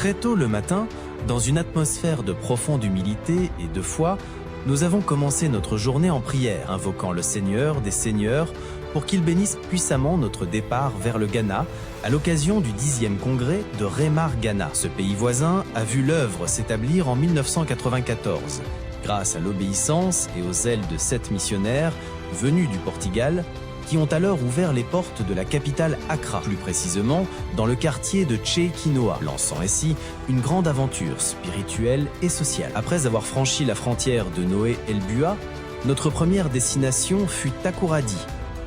Très tôt le matin, dans une atmosphère de profonde humilité et de foi, nous avons commencé notre journée en prière, invoquant le Seigneur des Seigneurs pour qu'il bénisse puissamment notre départ vers le Ghana à l'occasion du 10e congrès de Remar Ghana. Ce pays voisin a vu l'œuvre s'établir en 1994, grâce à l'obéissance et au zèle de 7 missionnaires venus du Portugal, qui ont alors ouvert les portes de la capitale Accra, plus précisément dans le quartier de Tchekinoa, lançant ainsi une grande aventure spirituelle et sociale. Après avoir franchi la frontière de Noé El Bua, notre première destination fut Takoradi,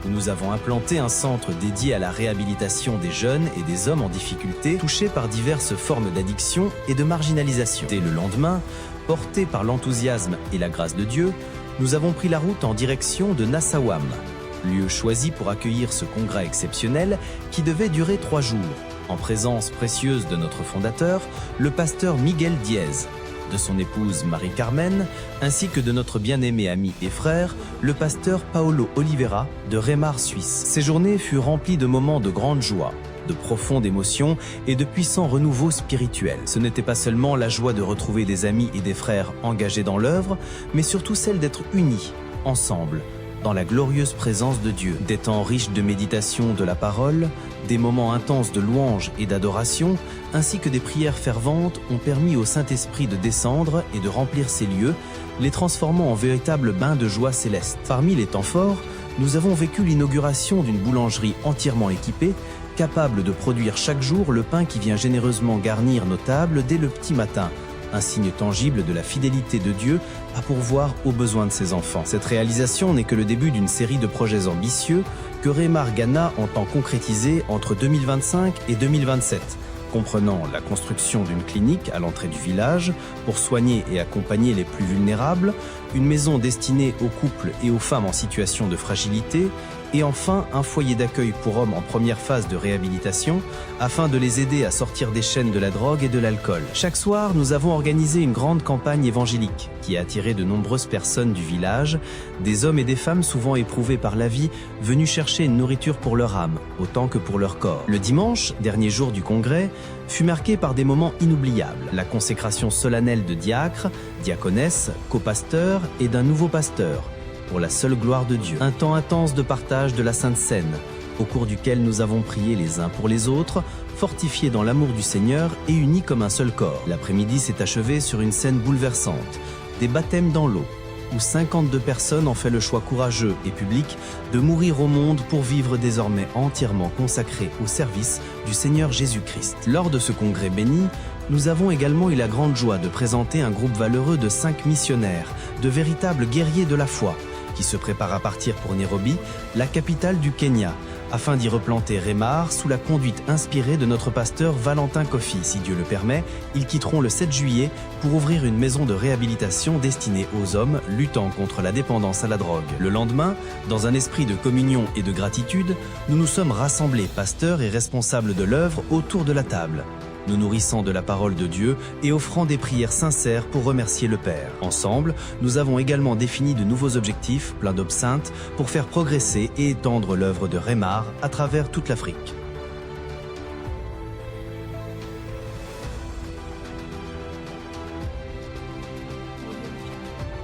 où nous avons implanté un centre dédié à la réhabilitation des jeunes et des hommes en difficulté touchés par diverses formes d'addiction et de marginalisation. Dès le lendemain, portés par l'enthousiasme et la grâce de Dieu, nous avons pris la route en direction de Nassawam, lieu choisi pour accueillir ce congrès exceptionnel qui devait durer 3 jours, en présence précieuse de notre fondateur, le pasteur Miguel Diez, de son épouse Marie-Carmen, ainsi que de notre bien-aimé ami et frère, le pasteur Paolo Oliveira de Remar, Suisse. Ces journées furent remplies de moments de grande joie, de profondes émotions et de puissants renouveaux spirituels. Ce n'était pas seulement la joie de retrouver des amis et des frères engagés dans l'œuvre, mais surtout celle d'être unis, ensemble, dans la glorieuse présence de Dieu. Des temps riches de méditation de la parole, des moments intenses de louange et d'adoration, ainsi que des prières ferventes ont permis au Saint-Esprit de descendre et de remplir ces lieux, les transformant en véritables bains de joie céleste. Parmi les temps forts, nous avons vécu l'inauguration d'une boulangerie entièrement équipée, capable de produire chaque jour le pain qui vient généreusement garnir nos tables dès le petit matin, un signe tangible de la fidélité de Dieu à pourvoir aux besoins de ses enfants. Cette réalisation n'est que le début d'une série de projets ambitieux que Remar Ghana entend concrétiser entre 2025 et 2027, comprenant la construction d'une clinique à l'entrée du village pour soigner et accompagner les plus vulnérables, une maison destinée aux couples et aux femmes en situation de fragilité, et enfin un foyer d'accueil pour hommes en première phase de réhabilitation afin de les aider à sortir des chaînes de la drogue et de l'alcool. Chaque soir, nous avons organisé une grande campagne évangélique qui a attiré de nombreuses personnes du village, des hommes et des femmes souvent éprouvés par la vie, venus chercher une nourriture pour leur âme, autant que pour leur corps. Le dimanche, dernier jour du congrès, fut marqué par des moments inoubliables. La consécration solennelle de diacres, diaconesses, copasteurs et d'un nouveau pasteur, pour la seule gloire de Dieu. Un temps intense de partage de la Sainte Seine, au cours duquel nous avons prié les uns pour les autres, fortifiés dans l'amour du Seigneur et unis comme un seul corps. L'après-midi s'est achevé sur une scène bouleversante, des baptêmes dans l'eau, où 52 personnes ont fait le choix courageux et public de mourir au monde pour vivre désormais entièrement consacrés au service du Seigneur Jésus-Christ. Lors de ce congrès béni, nous avons également eu la grande joie de présenter un groupe valeureux de 5 missionnaires, de véritables guerriers de la foi, qui se prépare à partir pour Nairobi, la capitale du Kenya, afin d'y replanter Remar sous la conduite inspirée de notre pasteur Valentin Kofi. Si Dieu le permet, ils quitteront le 7 juillet pour ouvrir une maison de réhabilitation destinée aux hommes luttant contre la dépendance à la drogue. Le lendemain, dans un esprit de communion et de gratitude, nous nous sommes rassemblés, pasteurs et responsables de l'œuvre, autour de la table, nous nourrissant de la parole de Dieu et offrant des prières sincères pour remercier le Père. Ensemble, nous avons également défini de nouveaux objectifs, pleins d'obscènes, pour faire progresser et étendre l'œuvre de Remar à travers toute l'Afrique.